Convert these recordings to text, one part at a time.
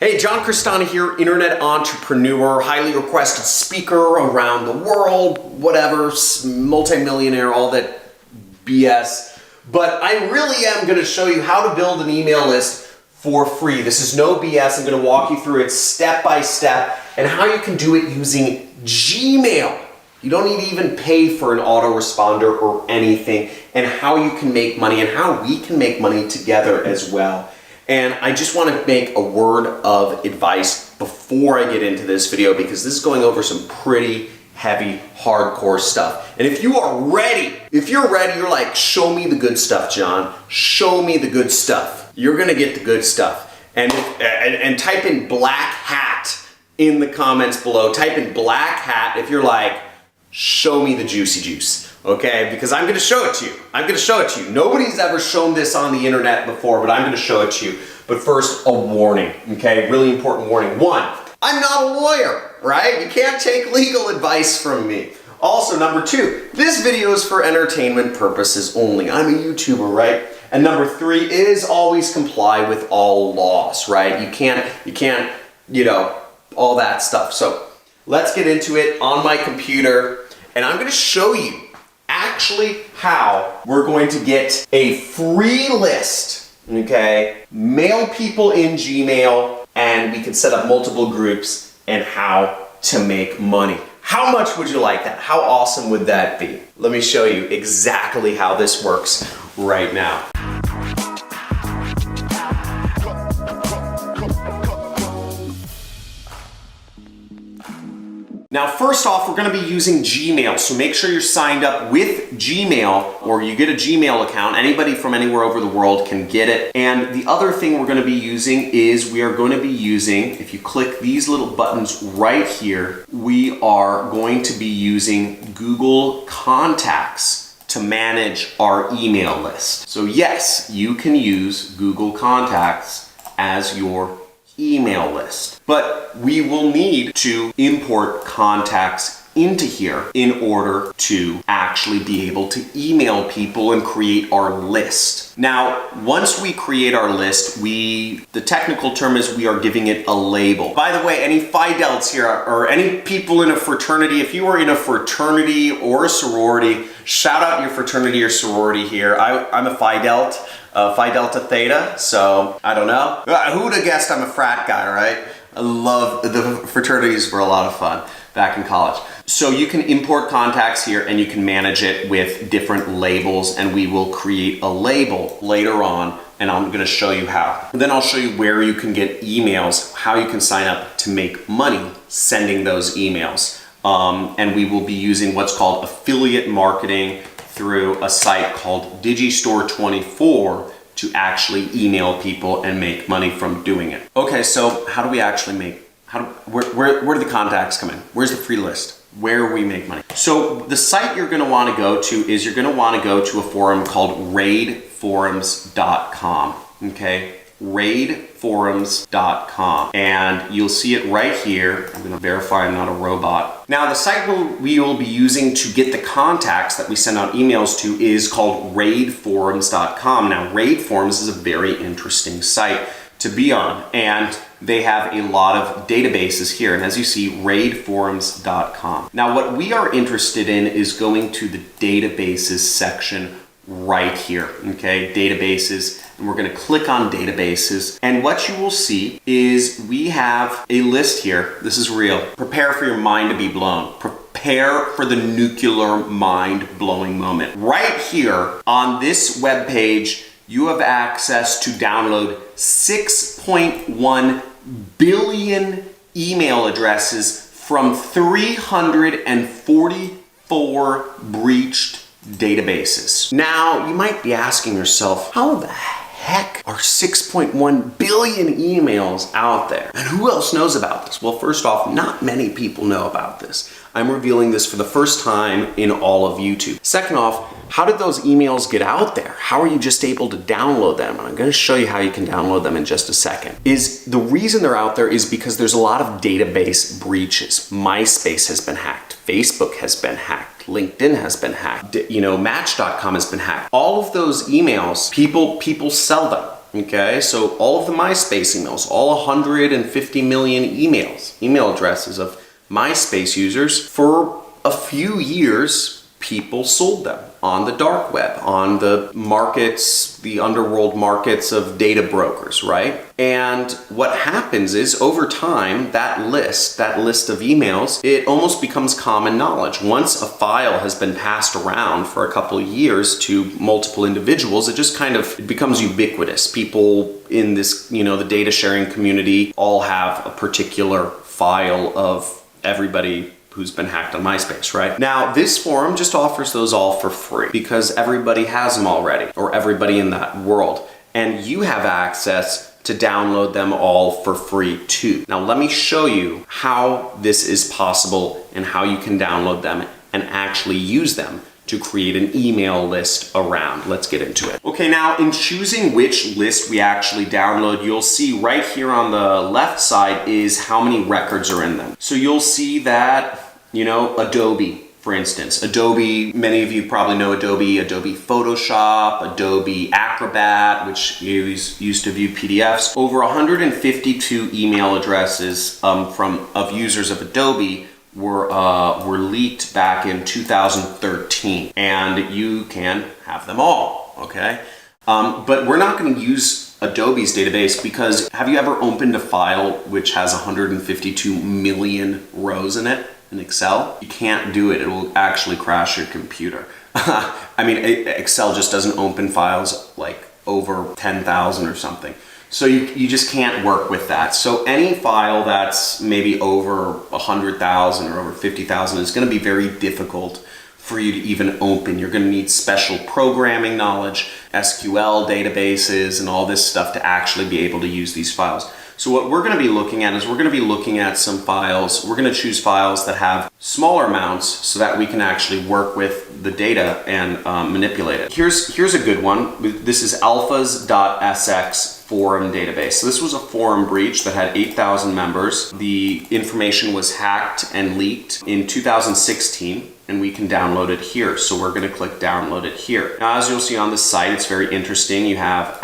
Hey, Jonh Crestani here, internet entrepreneur, highly requested speaker around the world, whatever, multi-millionaire, all that BS. But I really am going to show you how to build an email list for free. This is no BS. I'm going to walk you through it step by step and how you can do it using Gmail. You don't need to even pay for an autoresponder or anything, and how you can make money and how we can make money together as well. And I just want to make a word of advice before I get into this video, because this is going over some pretty heavy, hardcore stuff. And if you are ready, you're like, show me the good stuff, John. Show me the good stuff. You're gonna get the good stuff. And type in black hat in the comments below. Type in black hat if you're like, show me the juicy juice. Okay, because I'm gonna show it to you. I'm gonna show it to you. Nobody's ever shown this on the internet before, but I'm gonna show it to you. But first, a warning, okay? Really important warning. One, I'm not a lawyer, right? You can't take legal advice from me. Also, number two, this video is for entertainment purposes only. I'm a YouTuber, right? And number three is always comply with all laws, right? You can't, all that stuff. So let's get into it on my computer, and I'm gonna show you actually how we're going to get a free list, okay? Mail people in Gmail, and we can set up multiple groups, and how to make money. How much would you like that? How awesome would that be? Let me show you exactly how this works right now. Now, first off, we're gonna be using Gmail, so make sure you're signed up with Gmail, or you get a Gmail account. Anybody from anywhere over the world can get it. And the other thing we're gonna be using is we are going to be using, if you click these little buttons right here, we are going to be using Google Contacts to manage our email list. So yes, you can use Google Contacts as your email list, but we will need to import contacts into here in order to actually be able to email people and create our list. Now, once we create our list, the technical term is we are giving it a label. By the way, any Phi Delts here, or any people in a fraternity, if you are in a fraternity or a sorority, shout out your fraternity or sorority here. I'm a Phi Delt. Phi Delta Theta, so I don't know. Who would have guessed I'm a frat guy, right? I love, the fraternities were a lot of fun back in college. So you can import contacts here and you can manage it with different labels, and we will create a label later on, and I'm gonna show you how. And then I'll show you where you can get emails, how you can sign up to make money sending those emails. And we will be using what's called affiliate marketing through a site called Digistore24 to actually email people and make money from doing it. Okay, so how do we actually make, where do the contacts come in? Where's the free list? Where we make money? So the site you're gonna wanna go to is you're gonna wanna go to a forum called raidforums.com, okay? raidforums.com, and you'll see it right here. I'm gonna verify I'm not a robot. Now, the site we will be using to get the contacts that we send out emails to is called raidforums.com. Now, Raidforums is a very interesting site to be on, and they have a lot of databases here, and as you see, raidforums.com. Now, what we are interested in is going to the databases section right here, okay? Databases, and we're gonna click on databases, and what you will see is we have a list here. This is real. Prepare for your mind to be blown. Prepare for the nuclear mind-blowing moment. Right here on this web page, you have access to download 6.1 billion email addresses from 344 breached databases. Now, you might be asking yourself, how the heck are 6.1 billion emails out there? And who else knows about this? Well, first off, not many people know about this. I'm revealing this for the first time in all of YouTube. Second off, how did those emails get out there? How are you just able to download them? And I'm gonna show you how you can download them in just a second. The reason they're out there is because there's a lot of database breaches. MySpace has been hacked. Facebook has been hacked. LinkedIn has been hacked. Match.com has been hacked. All of those emails, people sell them. Okay, so all of the MySpace emails, all 150 million email addresses of MySpace users, for a few years, people sold them on the dark web, on the markets, the underworld markets of data brokers, right? And what happens is over time, that list of emails, it almost becomes common knowledge. Once a file has been passed around for a couple of years to multiple individuals, it just kind of, it becomes ubiquitous. People in this, the data sharing community all have a particular file of everybody who's been hacked on MySpace, right? Now, this forum just offers those all for free because everybody has them already, or everybody in that world. And you have access to download them all for free too. Now, let me show you how this is possible and how you can download them and actually use them to create an email list around. Let's get into it. Okay, now in choosing which list we actually download, you'll see right here on the left side is how many records are in them. So you'll see that, Adobe, for instance. Adobe, many of you probably know Adobe Photoshop, Adobe Acrobat, which you used to view PDFs. Over 152 email addresses of users of Adobe were leaked back in 2013, and you can have them all, okay? But we're not going to use Adobe's database because have you ever opened a file which has 152 million rows in it in Excel? You can't do it. It will actually crash your computer. I mean, Excel just doesn't open files like over 10,000 or something. So you just can't work with that. So any file that's maybe over 100,000 or over 50,000 is going to be very difficult for you to even open. You're going to need special programming knowledge, SQL databases, and all this stuff to actually be able to use these files. So what we're going to be looking at is we're going to be looking at some files. We're going to choose files that have smaller amounts so that we can actually work with the data and manipulate it. Here's a good one. This is alphas.sx forum database. So this was a forum breach that had 8,000 members. The information was hacked and leaked in 2016. And we can download it here. So we're going to click download it here. Now, as you'll see on the site, it's very interesting. You have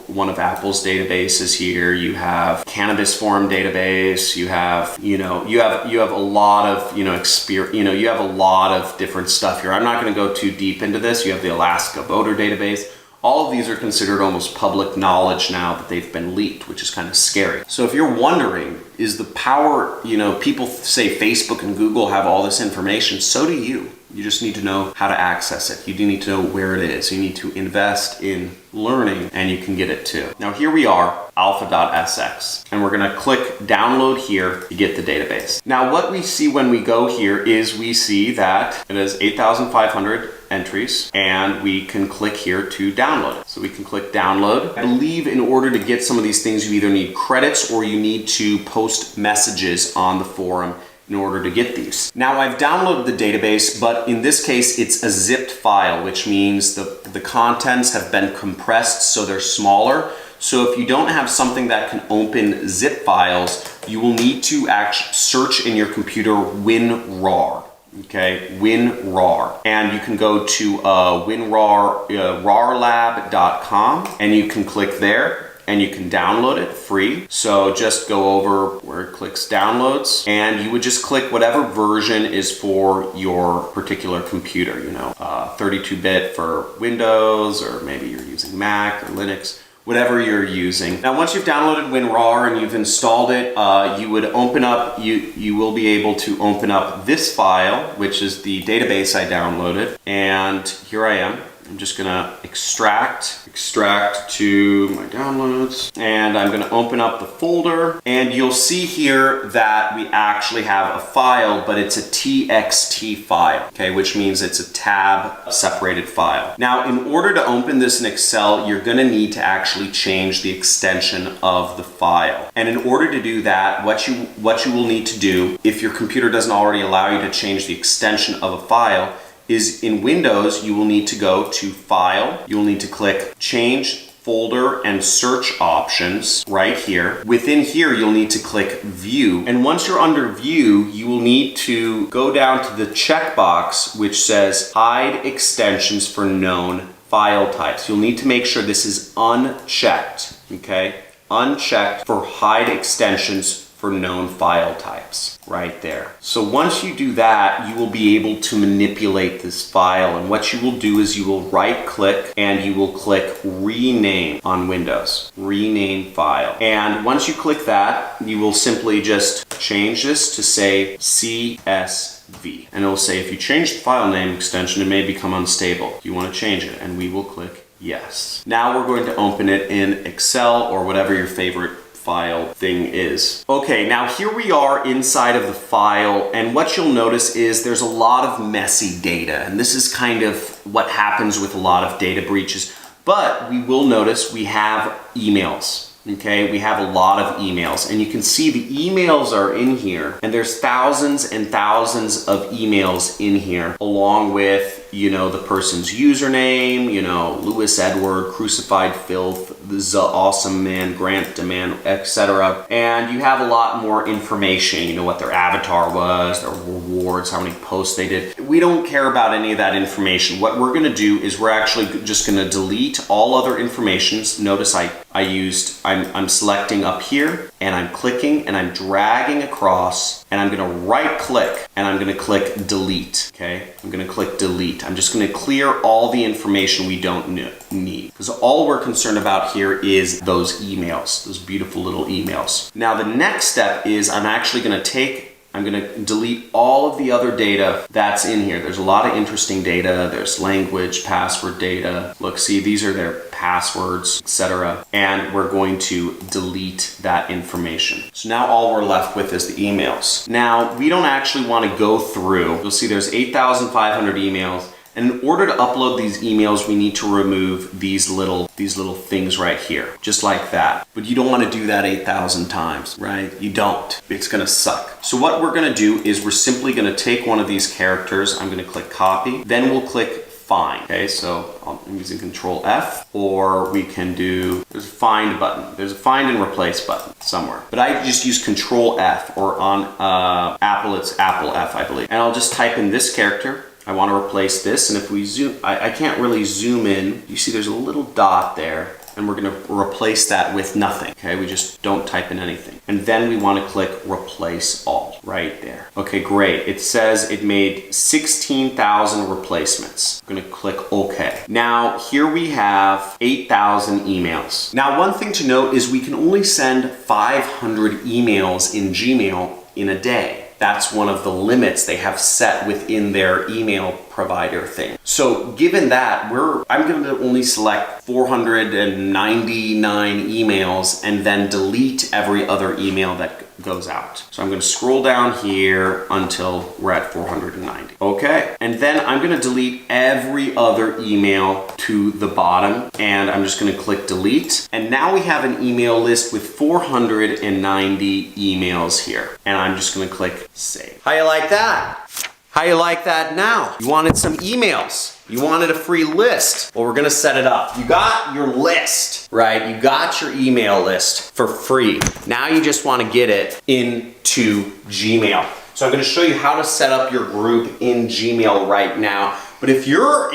one of Apple's databases here. You have Cannabis Forum database. You have, you have a lot of, experience. You have a lot of different stuff here. I'm not going to go too deep into this. You have the Alaska voter database. All of these are considered almost public knowledge now that they've been leaked, which is kind of scary. So if you're wondering, is the power, people say Facebook and Google have all this information, so do you. You just need to know how to access it. You do need to know where it is. You need to invest in learning and you can get it too. Now here we are, alpha.sx, and we're gonna click download here to get the database. Now what we see when we go here is we see that it has 8,500 entries and we can click here to download it. So we can click download. I believe in order to get some of these things, you either need credits or you need to post messages on the forum in order to get these. Now I've downloaded the database, but in this case it's a zipped file, which means the contents have been compressed so they're smaller. So if you don't have something that can open zip files, you will need to actually search in your computer WinRAR. Okay, WinRAR. And you can go to rarlab.com and you can click there and you can download it free. So just go over where it clicks downloads and you would just click whatever version is for your particular computer, 32-bit for Windows, or maybe you're using Mac or Linux, whatever you're using. Now, once you've downloaded WinRAR and you've installed it, you would open up, you will be able to open up this file, which is the database I downloaded. And here I am. I'm just gonna extract to my downloads, and I'm gonna open up the folder, and you'll see here that we actually have a file, but it's a TXT file, okay, which means it's a tab separated file. Now, in order to open this in Excel, you're gonna need to actually change the extension of the file. And in order to do that, what you will need to do, if your computer doesn't already allow you to change the extension of a file, is in Windows, you will need to go to File. You'll need to click Change Folder and Search Options right here. Within here, you'll need to click View. And once you're under View, you will need to go down to the checkbox which says Hide Extensions for Known file types. You'll need to make sure this is unchecked, okay? Unchecked for hide extensions for known file types, right there. So once you do that, you will be able to manipulate this file. And what you will do is you will right click and you will click rename on Windows, rename file. And once you click that, you will simply just change this to say CSV. And it will say, if you change the file name extension, it may become unstable. You want to change it, and we will click yes. Now we're going to open it in Excel or whatever your favorite file thing is. Okay, now here we are inside of the file, and what you'll notice is there's a lot of messy data, and this is kind of what happens with a lot of data breaches. But we will notice we have emails. Okay, we have a lot of emails, and you can see the emails are in here, and there's thousands and thousands of emails in here, along with, you know, the person's username, you know, Louis Edward, Crucified Filth, the Awesome Man, Grant Demand, etc. And you have a lot more information, you know, what their avatar was, their rewards, how many posts they did. We don't care about any of that information. What we're gonna do is we're actually just gonna delete all other information. Notice I'm selecting up here, and I'm clicking and I'm dragging across, and I'm gonna right click and I'm gonna click delete, okay? I'm gonna click delete. I'm just gonna clear all the information we don't need, because all we're concerned about here is those emails, those beautiful little emails. Now the next step is I'm gonna delete all of the other data that's in here. There's a lot of interesting data. There's language, password data. Look, see, these are their passwords, etc. And we're going to delete that information. So now all we're left with is the emails. Now, we don't actually want to go through. You'll see there's 8,500 emails. And in order to upload these emails, we need to remove these little things right here, just like that. But you don't want to do that 8,000 times, right? You don't. It's gonna suck. So what we're gonna do is we're simply gonna take one of these characters. I'm gonna click copy, then we'll click find. Okay, so I'm using Control F, or we can do, there's a find button. There's a find and replace button somewhere. But I just use Control F, or on Apple, it's Apple F, I believe. And I'll just type in this character. I want to replace this, and if we zoom, I can't really zoom in. You see there's a little dot there, and we're going to replace that with nothing. Okay, we just don't type in anything. And then we want to click replace all right there. Okay, great. It says it made 16,000 replacements. I'm going to click OK. Now here we have 8,000 emails. Now one thing to note is we can only send 500 emails in Gmail in a day. That's one of the limits they have set within their email provider thing. So given that, I'm going to only select 499 emails and then delete every other email that goes out. So I'm going to scroll down here until we're at 490. Okay. And then I'm going to delete every other email to the bottom, and I'm just going to click delete. And now we have an email list with 490 emails here. And I'm just going to click save. How you like that? How you like that now? You wanted some emails. You wanted a free list. Well, we're gonna set it up. You got your list, right? You got your email list for free. Now you just wanna get it into Gmail. So I'm gonna show you how to set up your group in Gmail right now. But if you're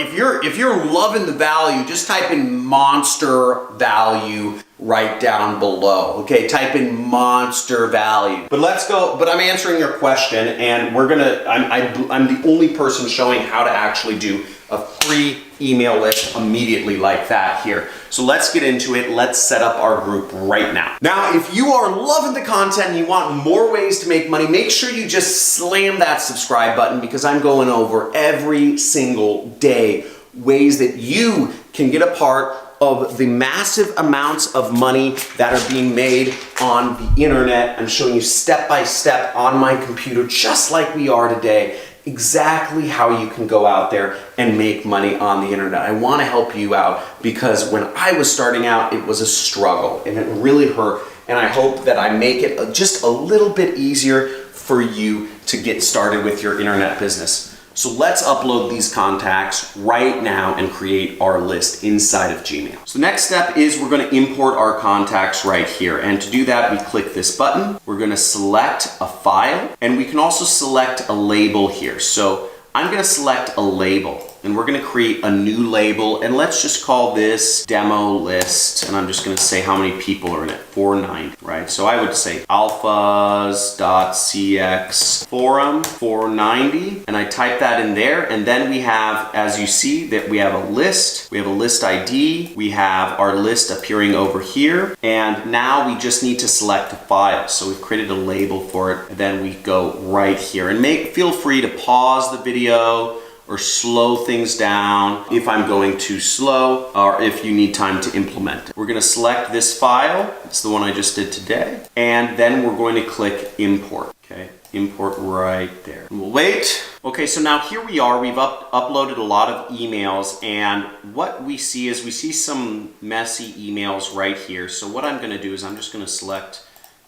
loving the value, just type in monster value right down below. Okay, type in monster value. But let's go, but I'm answering your question, and I'm the only person showing how to actually do a free email list immediately like that here. So let's get into it. Let's set up our group right now. Now, if you are loving the content and you want more ways to make money, make sure you just slam that subscribe button, because I'm going over every single day ways that you can get a part of the massive amounts of money that are being made on the internet. I'm showing you step by step on my computer, just like we are today, exactly how you can go out there and make money on the internet. I want to help you out, because when I was starting out, it was a struggle and it really hurt. And I hope that I make it just a little bit easier for you to get started with your internet business. So let's upload these contacts right now and create our list inside of Gmail. So the next step is we're going to import our contacts right here. And to do that, we click this button. We're going to select a file, and we can also select a label here. So I'm going to select a label. and we're gonna create a new label, and let's just call this demo list, and I'm just gonna say how many people are in it, 490, right? So I would say alphas.cx forum 490, and I type that in there, and then we have, as you see, that we have a list ID, we have our list appearing over here, and now we just need to select a file. So we've created a label for it, and then we go right here, and feel free to pause the video or slow things down if I'm going too slow, or if you need time to implement it. We're gonna select this file, it's the one I just did today, and then we're going to click import, okay? Import right there. We'll wait. Okay, so now here we are, we've uploaded a lot of emails, and what we see is we see some messy emails right here. So what I'm gonna do is I'm just gonna select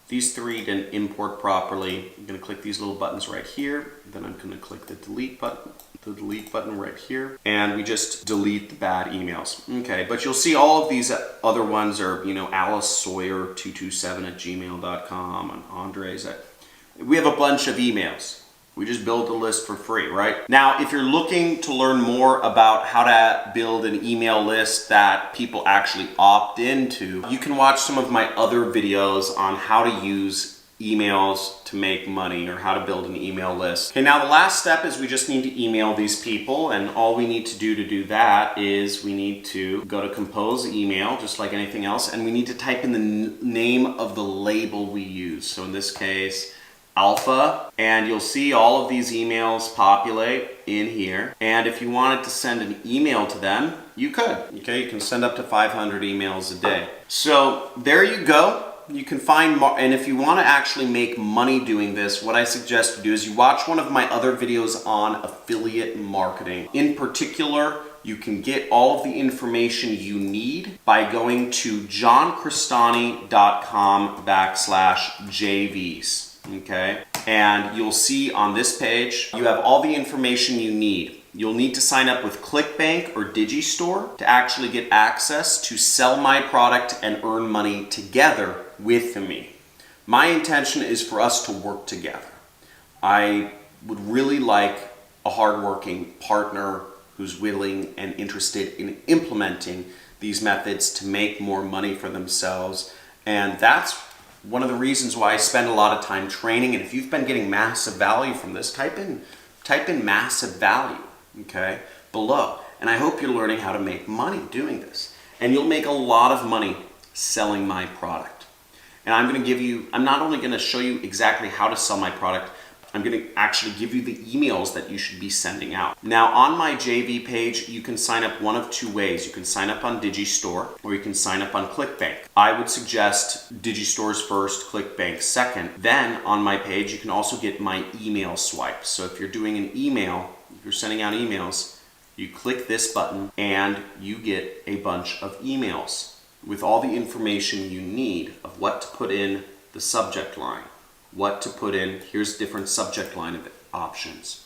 these three to import properly. I'm gonna click these little buttons right here, then I'm gonna click the delete button right here, and we just delete the bad emails. Okay, but you'll see all of these other ones are, you know, AliceSawyer227@gmail.com and Andres we have a bunch of emails. We just build a list for free, right? Now, if you're looking to learn more about how to build an email list that people actually opt into, you can watch some of my other videos on how to use emails to make money, or how to build an email list. Okay, now the last step is we just need to email these people, and all we need to do that is we need to go to compose email, just like anything else, and we need to type in the name of the label we use. So in this case, Alpha, and you'll see all of these emails populate in here. And if you wanted to send an email to them, you could. Okay, you can send up to 500 emails a day. So there you go. You can find more, and if you want to actually make money doing this, what I suggest you do is you watch one of my other videos on affiliate marketing. In particular, you can get all of the information you need by going to johncrestani.com/JVs. Okay, and you'll see on this page, you have all the information you need. You'll need to sign up with ClickBank or Digistore to actually get access to sell my product and earn money together with me. My intention is for us to work together. I would really like a hardworking partner who's willing and interested in implementing these methods to make more money for themselves, and that's one of the reasons why I spend a lot of time training. And if you've been getting massive value from this, type in massive value, okay, below. And I hope you're learning how to make money doing this. And you'll make a lot of money selling my product. And I'm not only gonna show you exactly how to sell my product, I'm gonna actually give you the emails that you should be sending out. Now on my JV page, you can sign up one of two ways. You can sign up on Digistore, or you can sign up on ClickBank. I would suggest Digistore's first, ClickBank second. Then on my page, you can also get my email swipe. So if you're doing an email, if you're sending out emails, you click this button and you get a bunch of emails with all the information you need of what to put in the subject line, what to put in, here's different subject line options,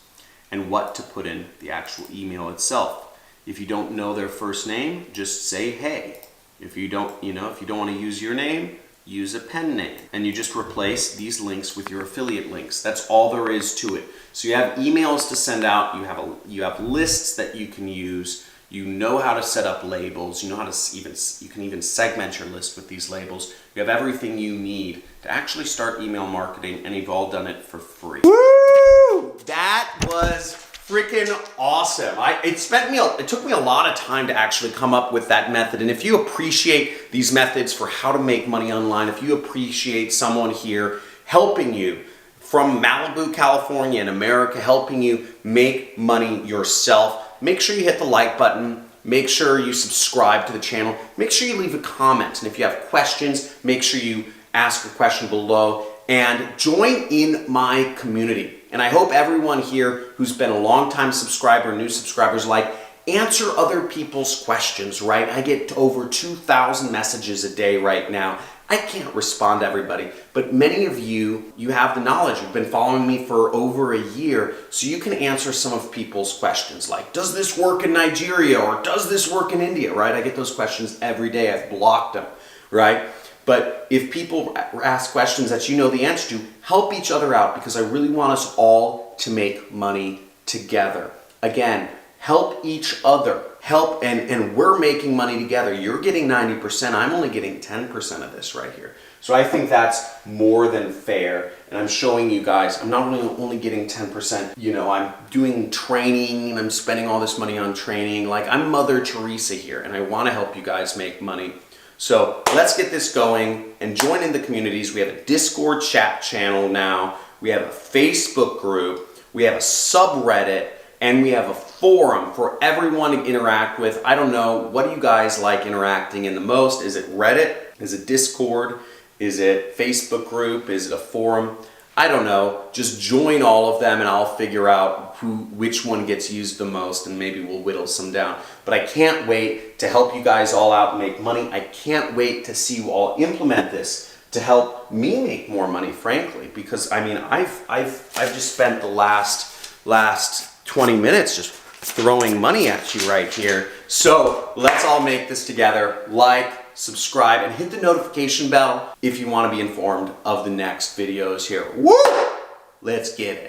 and what to put in the actual email itself. If you don't know their first name, just say hey. If you don't want to use your name, use a pen name, and you just replace these links with your affiliate links. That's all there is to it. So you have emails to send out, you have lists that you can use, you know how to set up labels, you know how to you can even segment your list with these labels. You have everything you need to actually start email marketing, and you've all done it for free. Woo! That was freaking awesome. It took me a lot of time to actually come up with that method. And if you appreciate these methods for how to make money online, if you appreciate someone here helping you from Malibu, California in America, helping you make money yourself, make sure you hit the like button. Make sure you subscribe to the channel. Make sure you leave a comment. And if you have questions, make sure you ask a question below and join in my community. And I hope everyone here who's been a long-time subscriber, new subscribers, answer other people's questions, right? I get over 2,000 messages a day right now. I can't respond to everybody, but many of you have the knowledge. You've been following me for over a year, so you can answer some of people's questions like, does this work in Nigeria, or does this work in India, right? I get those questions every day. I've blocked them, right? But if people ask questions that you know the answer to, help each other out, because I really want us all to make money together. Again, Help each other. Help, and we're making money together. You're getting 90%, I'm only getting 10% of this right here. So I think that's more than fair. And I'm showing you guys, I'm not only getting 10%, you know, I'm doing training and I'm spending all this money on training. Like, I'm Mother Teresa here, and I want to help you guys make money. So let's get this going and join in the communities. We have a Discord chat channel now. We have a Facebook group. We have a subreddit. And we have a forum for everyone to interact with. I don't know, what do you guys like interacting in the most? Is it Reddit? Is it Discord? Is it Facebook group? Is it a forum? I don't know. Just join all of them and I'll figure out which one gets used the most, and maybe we'll whittle some down. But I can't wait to help you guys all out and make money. I can't wait to see you all implement this to help me make more money, frankly, because I mean, I've just spent the last 20 minutes just throwing money at you right here. So let's all make this together. Like, subscribe, and hit the notification bell if you want to be informed of the next videos here. Woo! Let's get it.